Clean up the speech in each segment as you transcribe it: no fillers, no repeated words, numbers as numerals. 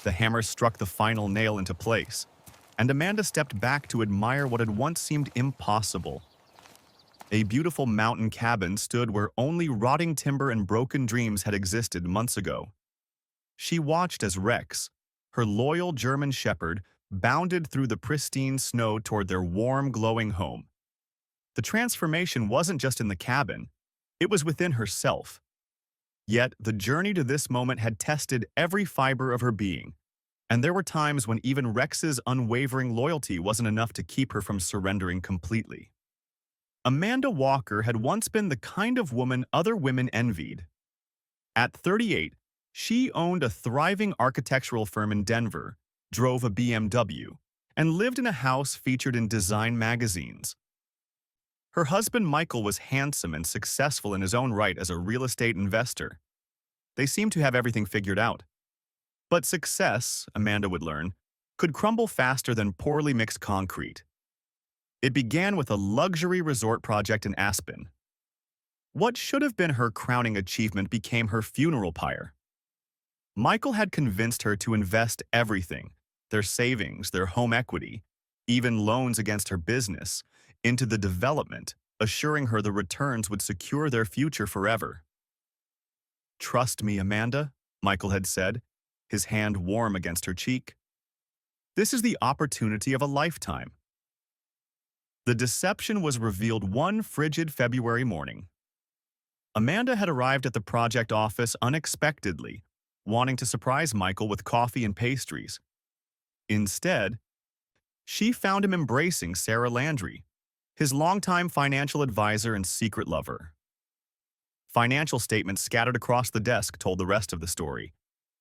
The hammer struck the final nail into place, and Amanda stepped back to admire what had once seemed impossible. A beautiful mountain cabin stood where only rotting timber and broken dreams had existed months ago. She watched as Rex, her loyal German shepherd, bounded through the pristine snow toward their warm, glowing home. The transformation wasn't just in the cabin, it was within herself. Yet, the journey to this moment had tested every fiber of her being, and there were times when even Rex's unwavering loyalty wasn't enough to keep her from surrendering completely. Amanda Walker had once been the kind of woman other women envied. At 38, she owned a thriving architectural firm in Denver, drove a BMW, and lived in a house featured in design magazines. Her husband Michael was handsome and successful in his own right as a real estate investor. They seemed to have everything figured out. But success, Amanda would learn, could crumble faster than poorly mixed concrete. It began with a luxury resort project in Aspen. What should have been her crowning achievement became her funeral pyre. Michael had convinced her to invest everything, their savings, their home equity, even loans against her business, into the development, assuring her the returns would secure their future forever. "Trust me, Amanda," Michael had said, his hand warm against her cheek. "This is the opportunity of a lifetime." The deception was revealed one frigid February morning. Amanda had arrived at the project office unexpectedly, wanting to surprise Michael with coffee and pastries. Instead, she found him embracing Sarah Landry, his longtime financial advisor and secret lover. Financial statements scattered across the desk told the rest of the story.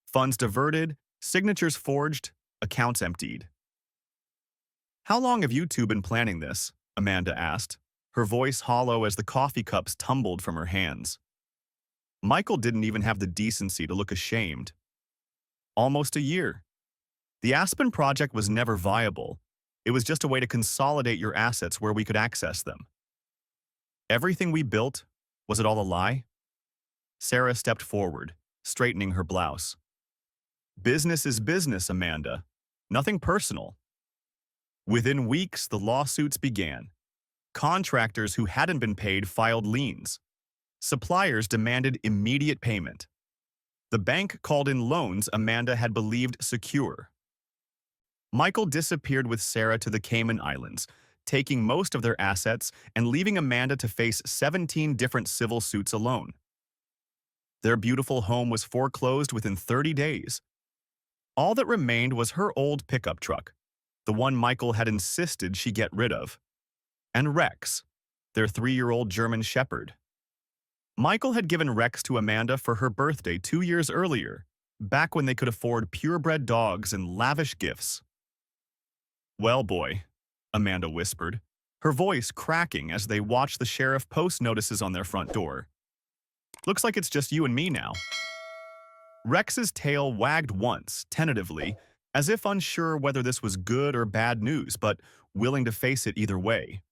Funds diverted, signatures forged, accounts emptied. "How long have you two been planning this?" Amanda asked, her voice hollow as the coffee cups tumbled from her hands. Michael didn't even have the decency to look ashamed. "Almost a year. The Aspen project was never viable. It was just a way to consolidate your assets where we could access them." "Everything we built, was it all a lie?" Sarah stepped forward, straightening her blouse. "Business is business, Amanda. Nothing personal." Within weeks, the lawsuits began. Contractors who hadn't been paid filed liens. Suppliers demanded immediate payment. The bank called in loans Amanda had believed secure. Michael disappeared with Sarah to the Cayman Islands, taking most of their assets and leaving Amanda to face 17 different civil suits alone. Their beautiful home was foreclosed within 30 days. All that remained was her old pickup truck, the one Michael had insisted she get rid of, and Rex, their 3-year-old German shepherd. Michael had given Rex to Amanda for her birthday 2 years earlier, back when they could afford purebred dogs and lavish gifts. "Well, boy," Amanda whispered, her voice cracking as they watched the sheriff post notices on their front door. "Looks like it's just you and me now." Rex's tail wagged once, tentatively, as if unsure whether this was good or bad news, but willing to face it either way.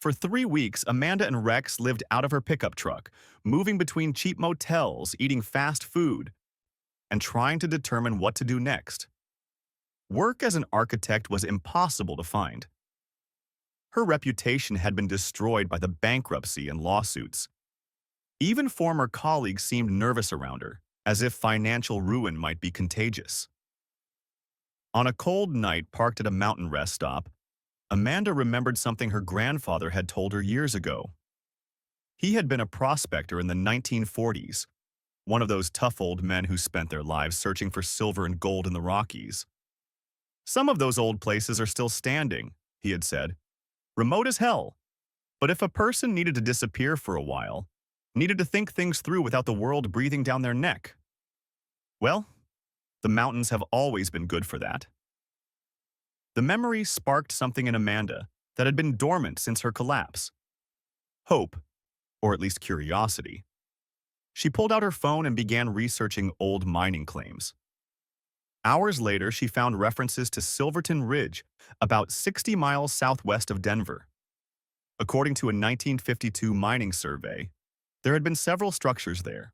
For 3 weeks, Amanda and Rex lived out of her pickup truck, moving between cheap motels, eating fast food, and trying to determine what to do next. Work as an architect was impossible to find. Her reputation had been destroyed by the bankruptcy and lawsuits. Even former colleagues seemed nervous around her, as if financial ruin might be contagious. On a cold night parked at a mountain rest stop, Amanda remembered something her grandfather had told her years ago. He had been a prospector in the 1940s, one of those tough old men who spent their lives searching for silver and gold in the Rockies. "Some of those old places are still standing," he had said. "Remote as hell. But if a person needed to disappear for a while, needed to think things through without the world breathing down their neck, well, the mountains have always been good for that." The memory sparked something in Amanda that had been dormant since her collapse. Hope, or at least curiosity. She pulled out her phone and began researching old mining claims. Hours later, she found references to Silverton Ridge, about 60 miles southwest of Denver. According to a 1952 mining survey, there had been several structures there.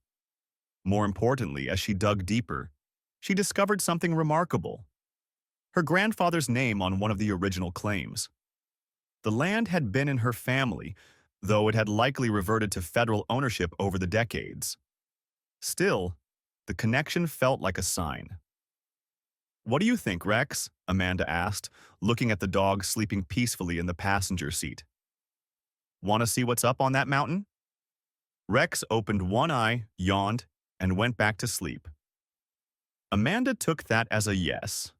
More importantly, as she dug deeper, she discovered something remarkable: her grandfather's name on one of the original claims. The land had been in her family, though it had likely reverted to federal ownership over the decades. Still, the connection felt like a sign. "What do you think, Rex?" Amanda asked, looking at the dog sleeping peacefully in the passenger seat. "Want to see what's up on that mountain?" Rex opened one eye, yawned, and went back to sleep. Amanda took that as a yes.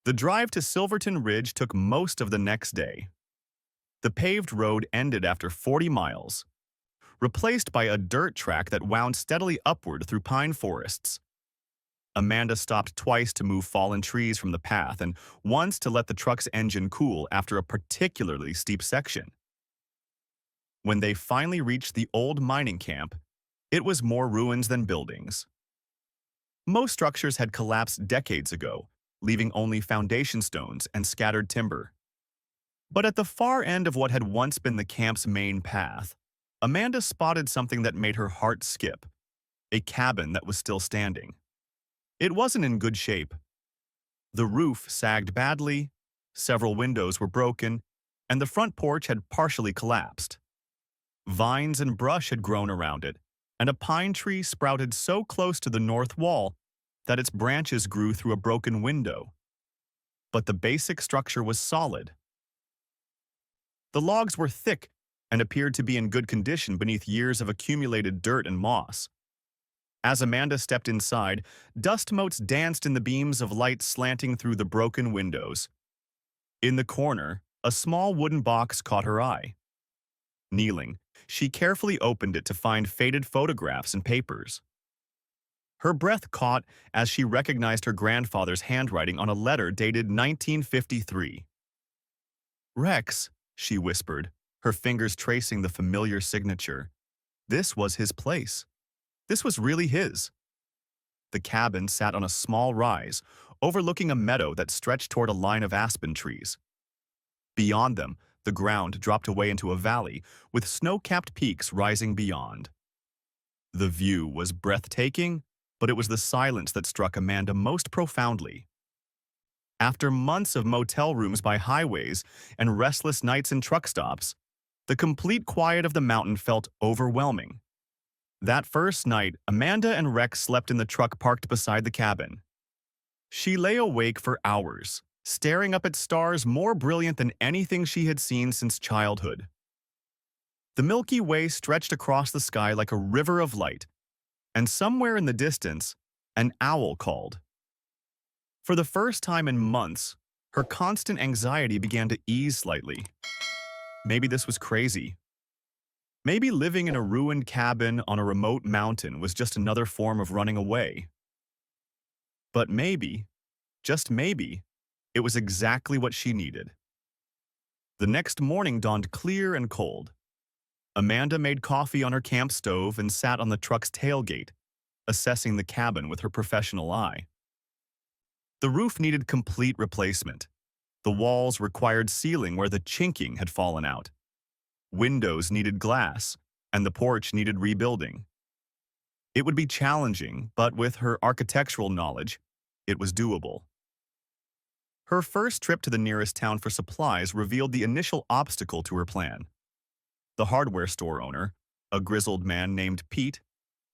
The drive to Silverton Ridge took most of the next day. The paved road ended after 40 miles, replaced by a dirt track that wound steadily upward through pine forests. Amanda stopped twice to move fallen trees from the path and once to let the truck's engine cool after a particularly steep section. When they finally reached the old mining camp, it was more ruins than buildings. Most structures had collapsed decades ago, leaving only foundation stones and scattered timber. But at the far end of what had once been the camp's main path, Amanda spotted something that made her heart skip: a cabin that was still standing. It wasn't in good shape. The roof sagged badly, several windows were broken, and the front porch had partially collapsed. Vines and brush had grown around it, and a pine tree sprouted so close to the north wall that its branches grew through a broken window. But the basic structure was solid. The logs were thick and appeared to be in good condition beneath years of accumulated dirt and moss. As Amanda stepped inside, dust motes danced in the beams of light slanting through the broken windows. In the corner, a small wooden box caught her eye. Kneeling, she carefully opened it to find faded photographs and papers. Her breath caught as she recognized her grandfather's handwriting on a letter dated 1953. "Rex," she whispered, her fingers tracing the familiar signature. This was his place. This was really his. The cabin sat on a small rise, overlooking a meadow that stretched toward a line of aspen trees. Beyond them, the ground dropped away into a valley, with snow-capped peaks rising beyond. The view was breathtaking, but it was the silence that struck Amanda most profoundly. After months of motel rooms by highways and restless nights in truck stops, the complete quiet of the mountain felt overwhelming. That first night, Amanda and Rex slept in the truck parked beside the cabin. She lay awake for hours, staring up at stars more brilliant than anything she had seen since childhood. The Milky Way stretched across the sky like a river of light, and somewhere in the distance, an owl called. For the first time in months, her constant anxiety began to ease slightly. Maybe this was crazy. Maybe living in a ruined cabin on a remote mountain was just another form of running away. But maybe, just maybe, it was exactly what she needed. The next morning dawned clear and cold. Amanda made coffee on her camp stove and sat on the truck's tailgate, assessing the cabin with her professional eye. The roof needed complete replacement. The walls required sealing where the chinking had fallen out. Windows needed glass, and the porch needed rebuilding. It would be challenging, but with her architectural knowledge, it was doable. Her first trip to the nearest town for supplies revealed the initial obstacle to her plan. The hardware store owner, a grizzled man named Pete,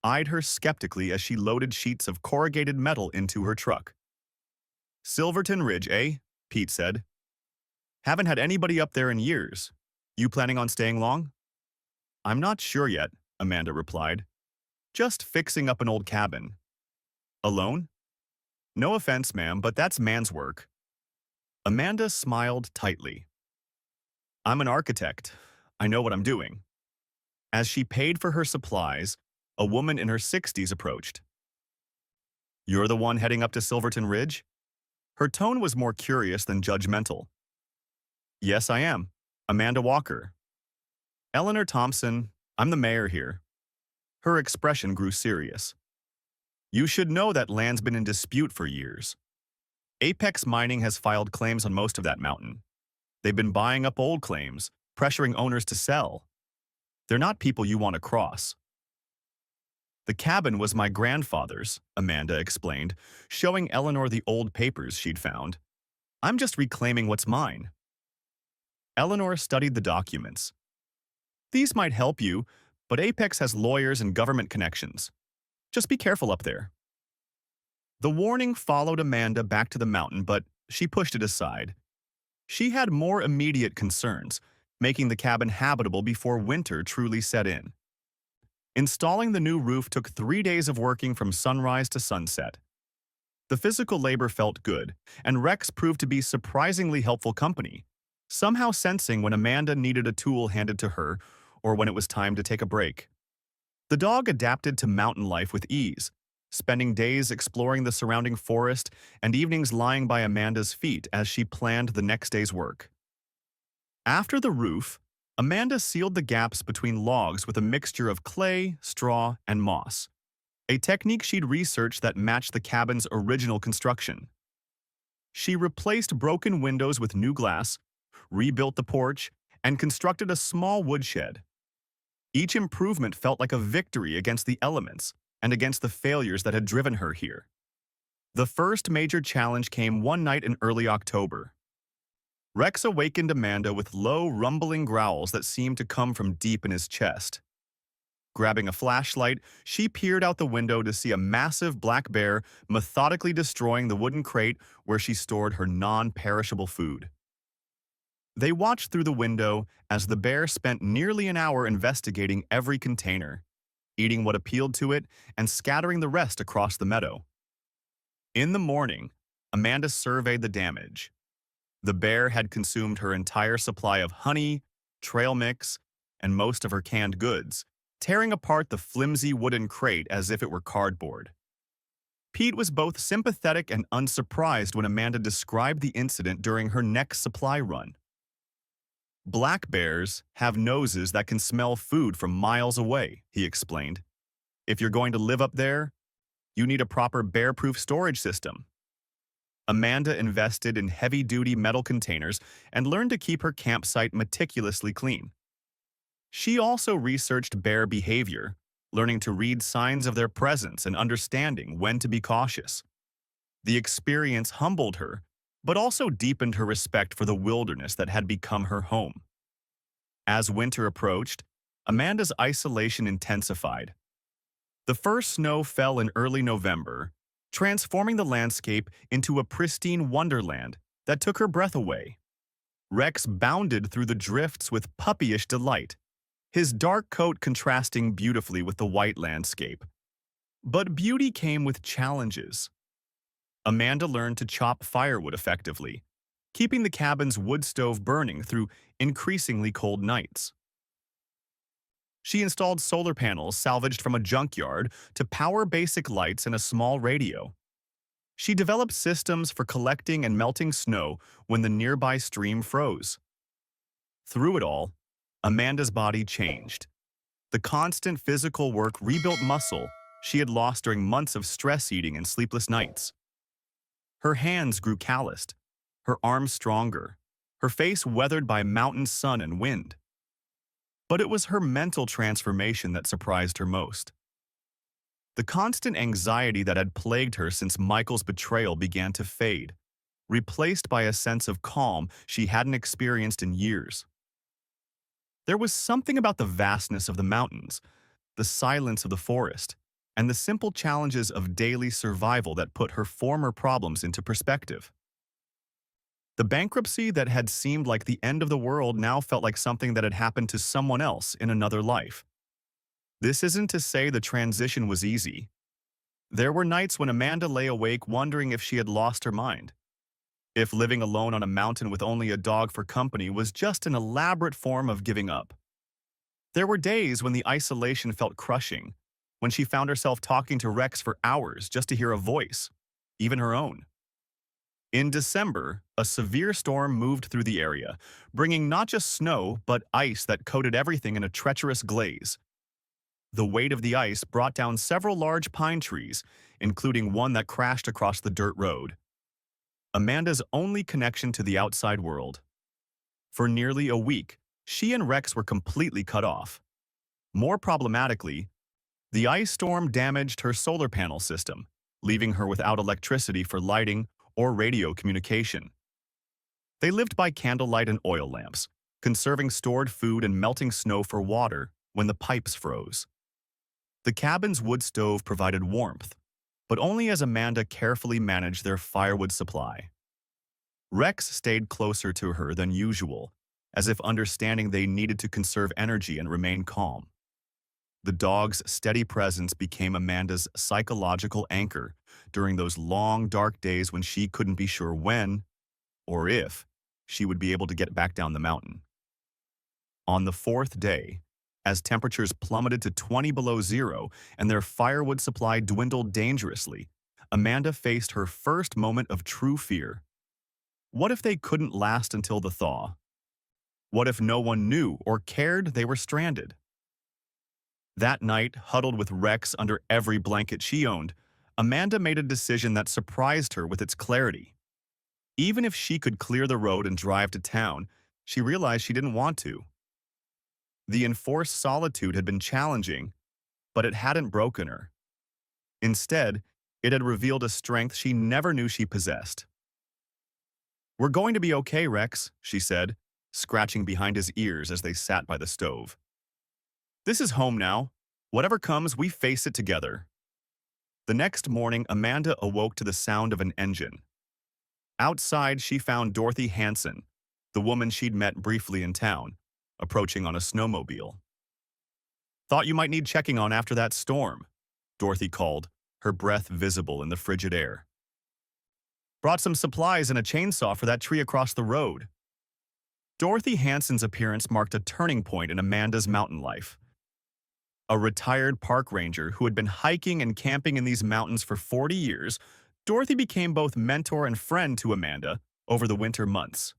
eyed her skeptically as she loaded sheets of corrugated metal into her truck. "Silverton Ridge, eh?" Pete said. "Haven't had anybody up there in years. You planning on staying long?" "I'm not sure yet," Amanda replied. "Just fixing up an old cabin." "Alone?" "No offense, ma'am, but that's man's work." Amanda smiled tightly. "I'm an architect. I know what I'm doing." As she paid for her supplies, a woman in her 60s approached. "You're the one heading up to Silverton Ridge?" Her tone was more curious than judgmental. "Yes, I am. Amanda Walker." "Eleanor Thompson, I'm the mayor here." Her expression grew serious. "You should know that land's been in dispute for years. Apex Mining has filed claims on most of that mountain. They've been buying up old claims, pressuring owners to sell. They're not people you want to cross." The cabin was my grandfather's, Amanda explained, showing Eleanor the old papers she'd found. I'm just reclaiming what's mine. Eleanor studied the documents. These might help you, but Apex has lawyers and government connections. Just be careful up there. The warning followed Amanda back to the mountain, but she pushed it aside. She had more immediate concerns, making the cabin habitable before winter truly set in. Installing the new roof took 3 days of working from sunrise to sunset. The physical labor felt good, and Rex proved to be surprisingly helpful company, somehow sensing when Amanda needed a tool handed to her or when it was time to take a break. The dog adapted to mountain life with ease, spending days exploring the surrounding forest and evenings lying by Amanda's feet as she planned the next day's work. After the roof, Amanda sealed the gaps between logs with a mixture of clay, straw, and moss, a technique she'd researched that matched the cabin's original construction. She replaced broken windows with new glass, rebuilt the porch, and constructed a small woodshed. Each improvement felt like a victory against the elements and against the failures that had driven her here. The first major challenge came one night in early October. Rex awakened Amanda with low, rumbling growls that seemed to come from deep in his chest. Grabbing a flashlight, she peered out the window to see a massive black bear methodically destroying the wooden crate where she stored her non-perishable food. They watched through the window as the bear spent nearly an hour investigating every container, eating what appealed to it and scattering the rest across the meadow. In the morning, Amanda surveyed the damage. The bear had consumed her entire supply of honey, trail mix, and most of her canned goods, tearing apart the flimsy wooden crate as if it were cardboard. Pete was both sympathetic and unsurprised when Amanda described the incident during her next supply run. Black bears have noses that can smell food from miles away, he explained. If you're going to live up there, you need a proper bear-proof storage system. Amanda invested in heavy-duty metal containers and learned to keep her campsite meticulously clean. She also researched bear behavior, learning to read signs of their presence and understanding when to be cautious. The experience humbled her, but also deepened her respect for the wilderness that had become her home. As winter approached, Amanda's isolation intensified. The first snow fell in early November, transforming the landscape into a pristine wonderland that took her breath away. Rex bounded through the drifts with puppyish delight, his dark coat contrasting beautifully with the white landscape. But beauty came with challenges. Amanda learned to chop firewood effectively, keeping the cabin's wood stove burning through increasingly cold nights. She installed solar panels salvaged from a junkyard to power basic lights and a small radio. She developed systems for collecting and melting snow when the nearby stream froze. Through it all, Amanda's body changed. The constant physical work rebuilt muscle she had lost during months of stress eating and sleepless nights. Her hands grew calloused, her arms stronger, her face weathered by mountain sun and wind. But it was her mental transformation that surprised her most. The constant anxiety that had plagued her since Michael's betrayal began to fade, replaced by a sense of calm she hadn't experienced in years. There was something about the vastness of the mountains, the silence of the forest, and the simple challenges of daily survival that put her former problems into perspective. The bankruptcy that had seemed like the end of the world now felt like something that had happened to someone else in another life. This isn't to say the transition was easy. There were nights when Amanda lay awake wondering if she had lost her mind, if living alone on a mountain with only a dog for company was just an elaborate form of giving up. There were days when the isolation felt crushing, when she found herself talking to Rex for hours just to hear a voice, even her own. In December, a severe storm moved through the area, bringing not just snow, but ice that coated everything in a treacherous glaze. The weight of the ice brought down several large pine trees, including one that crashed across the dirt road. Amanda's only connection to the outside world. For nearly a week, she and Rex were completely cut off. More problematically, The ice storm damaged her solar panel system, leaving her without electricity for lighting or radio communication. They lived by candlelight and oil lamps, conserving stored food and melting snow for water when the pipes froze. The cabin's wood stove provided warmth, but only as Amanda carefully managed their firewood supply. Rex stayed closer to her than usual, as if understanding they needed to conserve energy and remain calm. The dog's steady presence became Amanda's psychological anchor during those long, dark days when she couldn't be sure when, or if, she would be able to get back down the mountain. On the fourth day, as temperatures plummeted to 20 below zero and their firewood supply dwindled dangerously, Amanda faced her first moment of true fear. What if they couldn't last until the thaw? What if no one knew or cared they were stranded? That night, huddled with Rex under every blanket she owned, Amanda made a decision that surprised her with its clarity. Even if she could clear the road and drive to town, she realized she didn't want to. The enforced solitude had been challenging, but it hadn't broken her. Instead, it had revealed a strength she never knew she possessed. "We're going to be okay, Rex," she said, scratching behind his ears as they sat by the stove. "This is home now. Whatever comes, we face it together." The next morning, Amanda awoke to the sound of an engine. Outside, she found Dorothy Hanson, the woman she'd met briefly in town, approaching on a snowmobile. "Thought you might need checking on after that storm," Dorothy called, her breath visible in the frigid air. "Brought some supplies and a chainsaw for that tree across the road." Dorothy Hanson's appearance marked a turning point in Amanda's mountain life. A retired park ranger who had been hiking and camping in these mountains for 40 years, Dorothy became both mentor and friend to Amanda over the winter months.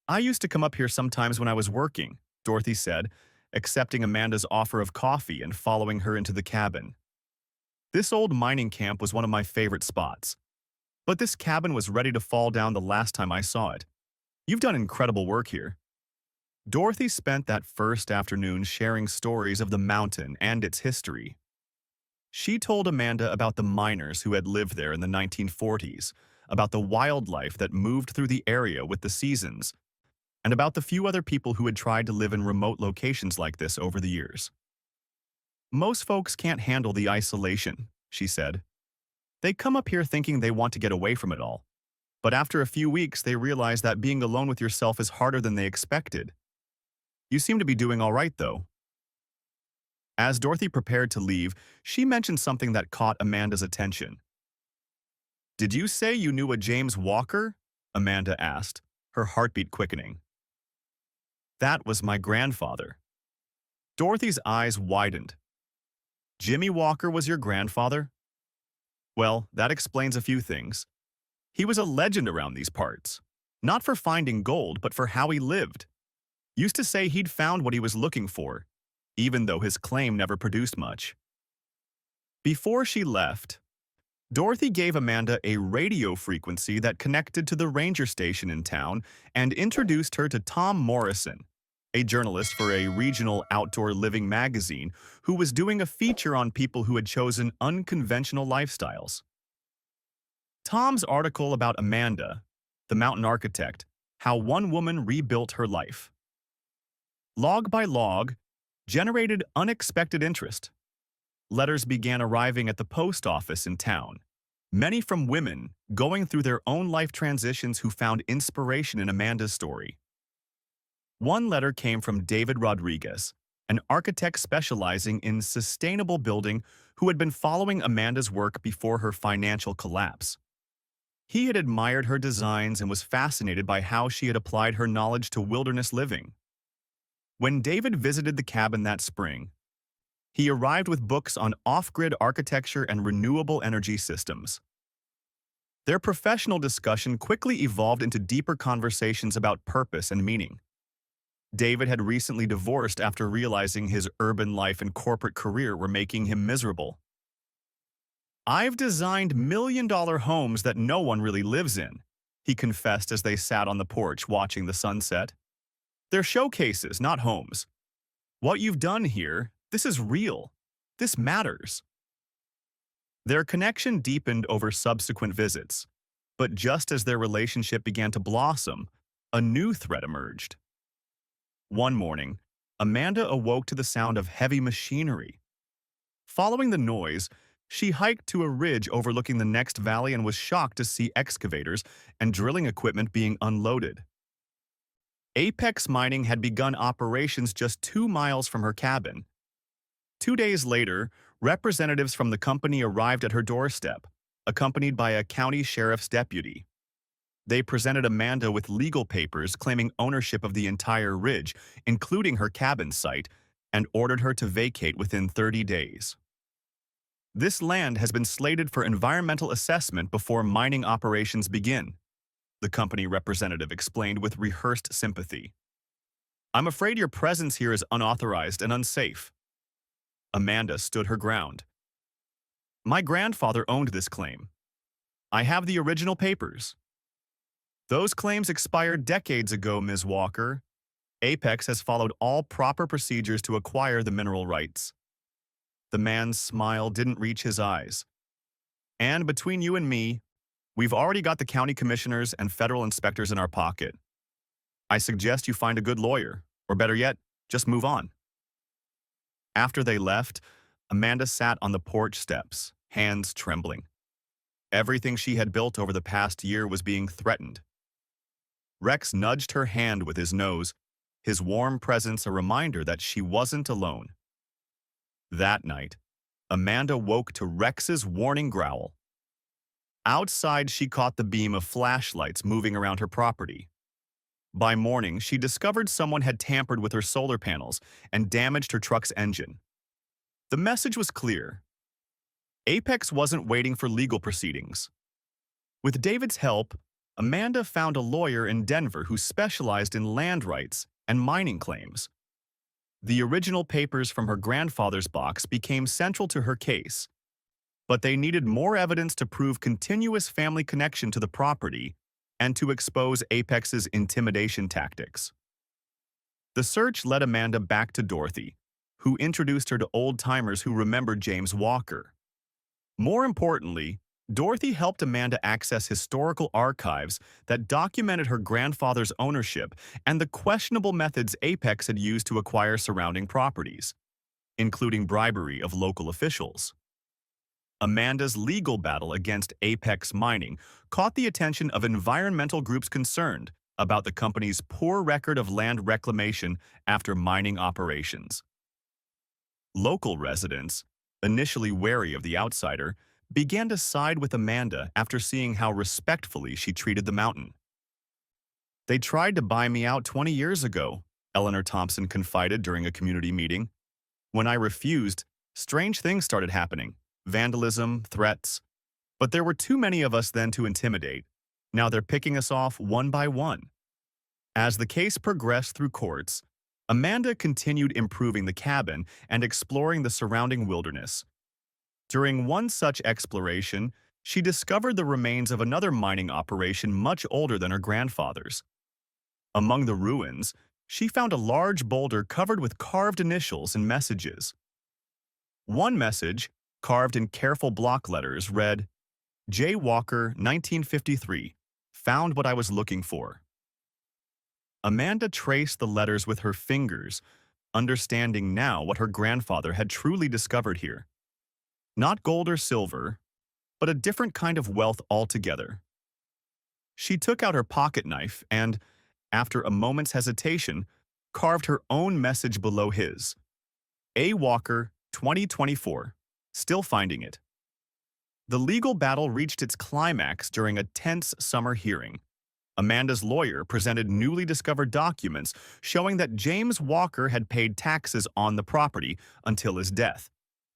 "I used to come up here sometimes when I was working," Dorothy said, accepting Amanda's offer of coffee and following her into the cabin. "This old mining camp was one of my favorite spots. But this cabin was ready to fall down the last time I saw it. You've done incredible work here." Dorothy spent that first afternoon sharing stories of the mountain and its history. She told Amanda about the miners who had lived there in the 1940s, about the wildlife that moved through the area with the seasons, and about the few other people who had tried to live in remote locations like this over the years. "Most folks can't handle the isolation," she said. "They come up here thinking they want to get away from it all. But after a few weeks, they realize that being alone with yourself is harder than they expected. You seem to be doing all right, though." As Dorothy prepared to leave, she mentioned something that caught Amanda's attention. "Did you say you knew a James Walker?" Amanda asked, her heartbeat quickening. "That was my grandfather." Dorothy's eyes widened. "Jimmy Walker was your grandfather? Well, that explains a few things. He was a legend around these parts, not for finding gold, but for how he lived. Used to say he'd found what he was looking for, even though his claim never produced much." Before she left, Dorothy gave Amanda a radio frequency that connected to the ranger station in town and introduced her to Tom Morrison, a journalist for a regional outdoor living magazine who was doing a feature on people who had chosen unconventional lifestyles. Tom's article about Amanda, the mountain architect, how one woman rebuilt her life, log by log, generated unexpected interest. Letters began arriving at the post office in town, many from women going through their own life transitions who found inspiration in Amanda's story. One letter came from David Rodriguez, an architect specializing in sustainable building who had been following Amanda's work before her financial collapse. He had admired her designs and was fascinated by how she had applied her knowledge to wilderness living. When David visited the cabin that spring, he arrived with books on off-grid architecture and renewable energy systems. Their professional discussion quickly evolved into deeper conversations about purpose and meaning. David had recently divorced after realizing his urban life and corporate career were making him miserable. "I've designed million-dollar homes that no one really lives in," he confessed as they sat on the porch watching the sunset. "They're showcases, not homes. What you've done here, this is real. This matters. Their connection deepened over subsequent visits, but just as their relationship began to blossom, a new threat emerged. One morning, Amanda awoke to the sound of heavy machinery. Following the noise, she hiked to a ridge overlooking the next valley and was shocked to see excavators and drilling equipment being unloaded. Apex Mining had begun operations just 2 miles from her cabin. 2 days later, representatives from the company arrived at her doorstep, accompanied by a county sheriff's deputy. They presented Amanda with legal papers claiming ownership of the entire ridge, including her cabin site, and ordered her to vacate within 30 days. This land has been slated for environmental assessment before mining operations begin, the company representative explained with rehearsed sympathy. I'm afraid your presence here is unauthorized and unsafe. Amanda stood her ground. My grandfather owned this claim. I have the original papers. Those claims expired decades ago, Ms. Walker. Apex has followed all proper procedures to acquire the mineral rights. The man's smile didn't reach his eyes. And between you and me, we've already got the county commissioners and federal inspectors in our pocket. I suggest you find a good lawyer, or better yet, just move on. After they left, Amanda sat on the porch steps, hands trembling. Everything she had built over the past year was being threatened. Rex nudged her hand with his nose, his warm presence a reminder that she wasn't alone. That night, Amanda woke to Rex's warning growl. Outside, she caught the beam of flashlights moving around her property. By morning, she discovered someone had tampered with her solar panels and damaged her truck's engine. The message was clear. Apex wasn't waiting for legal proceedings. With David's help, Amanda found a lawyer in Denver who specialized in land rights and mining claims. The original papers from her grandfather's box became central to her case, but they needed more evidence to prove continuous family connection to the property and to expose Apex's intimidation tactics. The search led Amanda back to Dorothy, who introduced her to old-timers who remembered James Walker. More importantly, Dorothy helped Amanda access historical archives that documented her grandfather's ownership and the questionable methods Apex had used to acquire surrounding properties, including bribery of local officials. Amanda's legal battle against Apex Mining caught the attention of environmental groups concerned about the company's poor record of land reclamation after mining operations. Local residents, initially wary of the outsider, began to side with Amanda after seeing how respectfully she treated the mountain. They tried to buy me out 20 years ago, Eleanor Thompson confided during a community meeting. When I refused, strange things started happening. Vandalism, threats. But there were too many of us then to intimidate. Now they're picking us off one by one. As the case progressed through courts, Amanda continued improving the cabin and exploring the surrounding wilderness. During one such exploration, she discovered the remains of another mining operation much older than her grandfather's. Among the ruins, she found a large boulder covered with carved initials and messages. One message, carved in careful block letters, read, J. Walker, 1953, found what I was looking for. Amanda traced the letters with her fingers, understanding now what her grandfather had truly discovered here. Not gold or silver, but a different kind of wealth altogether. She took out her pocket knife and, after a moment's hesitation, carved her own message below his. A. Walker, 2024. Still finding it. The legal battle reached its climax during a tense summer hearing. Amanda's lawyer presented newly discovered documents showing that James Walker had paid taxes on the property until his death,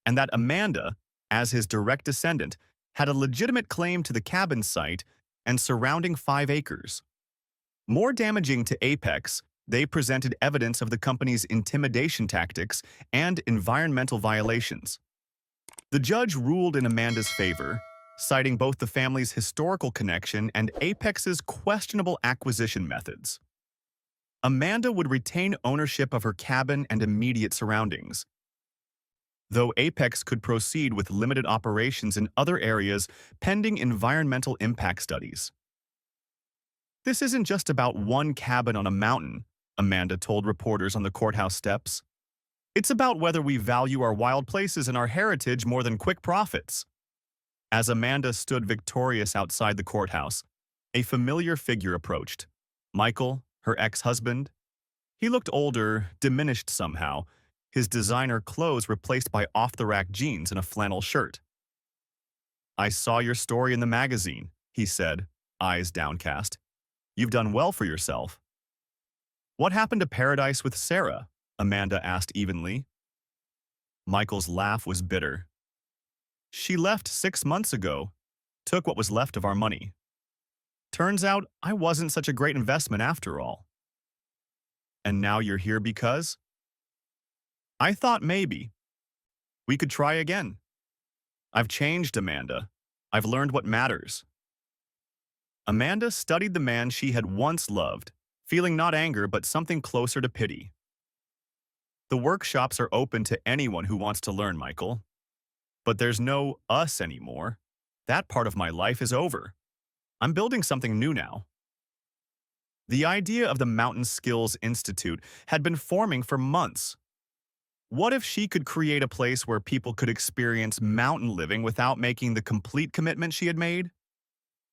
and that Amanda, as his direct descendant, had a legitimate claim to the cabin site and surrounding 5 acres. More damaging to Apex, they presented evidence of the company's intimidation tactics and environmental violations. The judge ruled in Amanda's favor, citing both the family's historical connection and Apex's questionable acquisition methods. Amanda would retain ownership of her cabin and immediate surroundings. though Apex could proceed with limited operations in other areas pending environmental impact studies. This isn't just about one cabin on a mountain, Amanda told reporters on the courthouse steps. It's about whether we value our wild places and our heritage more than quick profits. As Amanda stood victorious outside the courthouse, a familiar figure approached. Michael, her ex-husband. He looked older, diminished somehow, his designer clothes replaced by off-the-rack jeans and a flannel shirt. "I saw your story in the magazine," he said, eyes downcast. "You've done well for yourself." "What happened to Paradise with Sarah?" Amanda asked evenly. Michael's laugh was bitter. "She left 6 months ago, took what was left of our money. Turns out I wasn't such a great investment after all." "And now you're here because?" "I thought maybe we could try again. I've changed, Amanda. I've learned what matters." Amanda studied the man she had once loved, feeling not anger but something closer to pity. "The workshops are open to anyone who wants to learn, Michael. But there's no us anymore. That part of my life is over. I'm building something new now." The idea of the Mountain Skills Institute had been forming for months. What if she could create a place where people could experience mountain living without making the complete commitment she had made?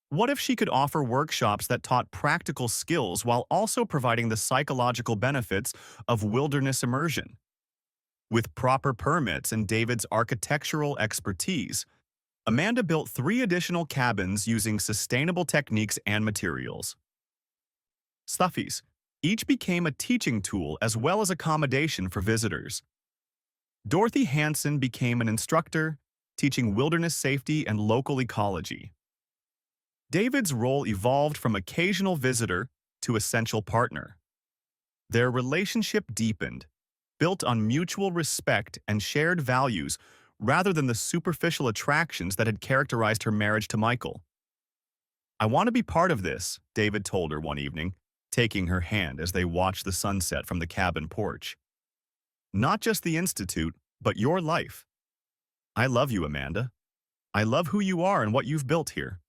What if she could offer workshops that taught practical skills while also providing the psychological benefits of wilderness immersion? With proper permits and David's architectural expertise, Amanda built 3 additional cabins using sustainable techniques and materials. Stuffies, each became a teaching tool as well as accommodation for visitors. Dorothy Hansen became an instructor, teaching wilderness safety and local ecology. David's role evolved from occasional visitor to essential partner. Their relationship deepened, built on mutual respect and shared values rather than the superficial attractions that had characterized her marriage to Michael. "I want to be part of this," David told her one evening, taking her hand as they watched the sunset from the cabin porch. "Not just the Institute, but your life. I love you, Amanda. I love who you are and what you've built here."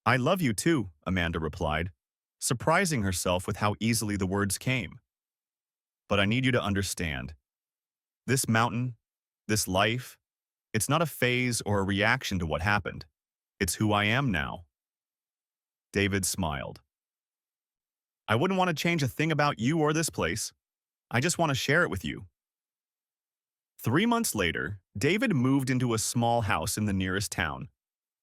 "I love you too," Amanda replied, surprising herself with how easily the words came. "But I need you to understand. This mountain, this life, it's not a phase or a reaction to what happened. It's who I am now." David smiled. "I wouldn't want to change a thing about you or this place. I just want to share it with you." 3 months later, David moved into a small house in the nearest town,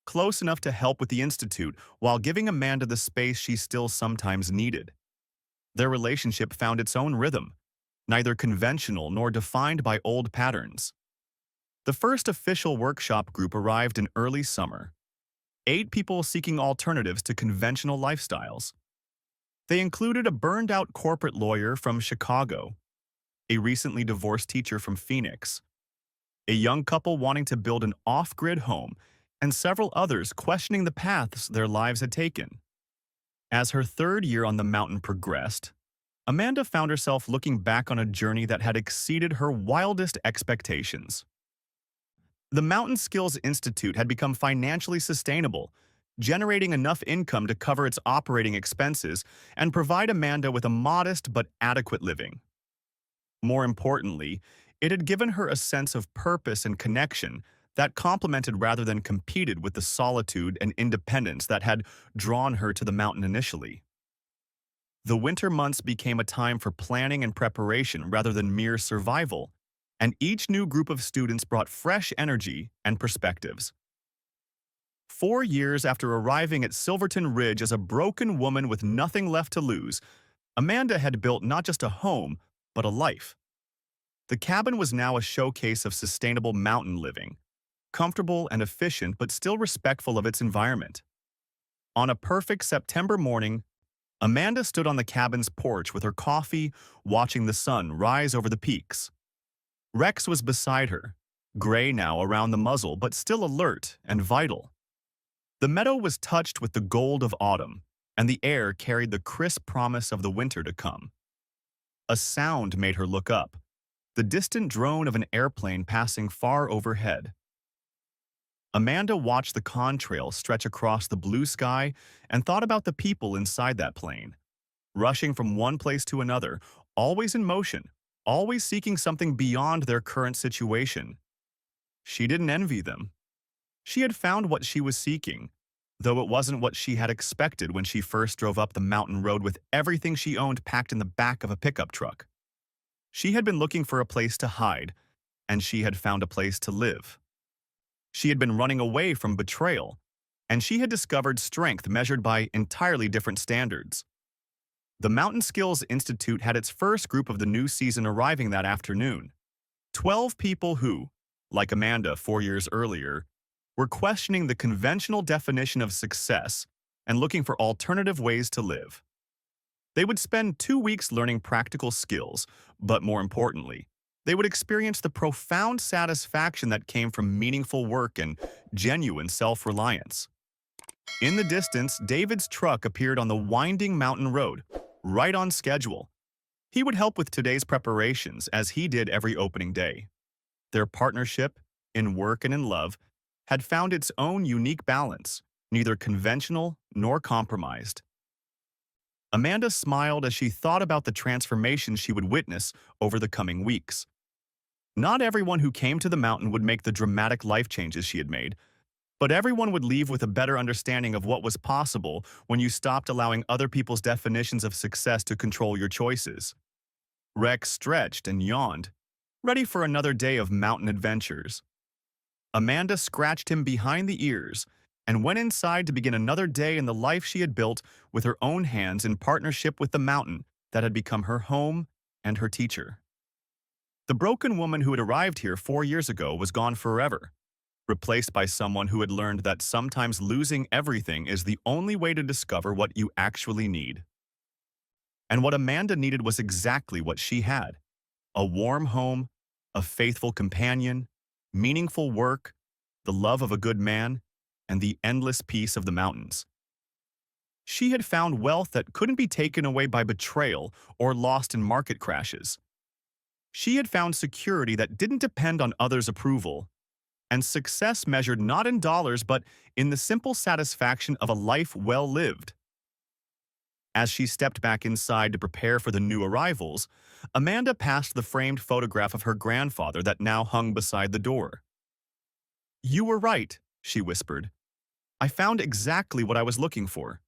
close enough to help with the Institute while giving Amanda the space she still sometimes needed. Their relationship found its own rhythm, neither conventional nor defined by old patterns. The first official workshop group arrived in early summer, 8 people seeking alternatives to conventional lifestyles. They included a burned-out corporate lawyer from Chicago, a recently divorced teacher from Phoenix, a young couple wanting to build an off-grid home, and several others questioning the paths their lives had taken. As her 3rd year on the mountain progressed, Amanda found herself looking back on a journey that had exceeded her wildest expectations. The Mountain Skills Institute had become financially sustainable, generating enough income to cover its operating expenses and provide Amanda with a modest but adequate living. More importantly, it had given her a sense of purpose and connection that complemented rather than competed with the solitude and independence that had drawn her to the mountain initially. The winter months became a time for planning and preparation rather than mere survival, and each new group of students brought fresh energy and perspectives. 4 years after arriving at Silverton Ridge as a broken woman with nothing left to lose, Amanda had built not just a home, but a life. The cabin was now a showcase of sustainable mountain living, comfortable and efficient but still respectful of its environment. On a perfect September morning, Amanda stood on the cabin's porch with her coffee, watching the sun rise over the peaks. Rex was beside her, gray now around the muzzle but still alert and vital. The meadow was touched with the gold of autumn, and the air carried the crisp promise of the winter to come. A sound made her look up, the distant drone of an airplane passing far overhead. Amanda watched the contrail stretch across the blue sky and thought about the people inside that plane, rushing from one place to another, always in motion, always seeking something beyond their current situation. She didn't envy them. She had found what she was seeking, though it wasn't what she had expected when she first drove up the mountain road with everything she owned packed in the back of a pickup truck. She had been looking for a place to hide, and she had found a place to live. She had been running away from betrayal, and she had discovered strength measured by entirely different standards. The Mountain Skills Institute had its first group of the new season arriving that afternoon. 12 people who, like Amanda 4 years earlier, were questioning the conventional definition of success and looking for alternative ways to live. They would spend 2 weeks learning practical skills, but more importantly, they would experience the profound satisfaction that came from meaningful work and genuine self-reliance. In the distance, David's truck appeared on the winding mountain road, right on schedule. He would help with today's preparations as he did every opening day. Their partnership, in work and in love, had found its own unique balance, neither conventional nor compromised. Amanda smiled as she thought about the transformation she would witness over the coming weeks. Not everyone who came to the mountain would make the dramatic life changes she had made, but everyone would leave with a better understanding of what was possible when you stopped allowing other people's definitions of success to control your choices. Rex stretched and yawned, ready for another day of mountain adventures. Amanda scratched him behind the ears and went inside to begin another day in the life she had built with her own hands in partnership with the mountain that had become her home and her teacher. The broken woman who had arrived here 4 years ago was gone forever, replaced by someone who had learned that sometimes losing everything is the only way to discover what you actually need. And what Amanda needed was exactly what she had: a warm home, a faithful companion, meaningful work, the love of a good man, and the endless peace of the mountains. She had found wealth that couldn't be taken away by betrayal or lost in market crashes. She had found security that didn't depend on others' approval, and success measured not in dollars but in the simple satisfaction of a life well lived. As she stepped back inside to prepare for the new arrivals, Amanda passed the framed photograph of her grandfather that now hung beside the door. "You were right," she whispered. "I found exactly what I was looking for."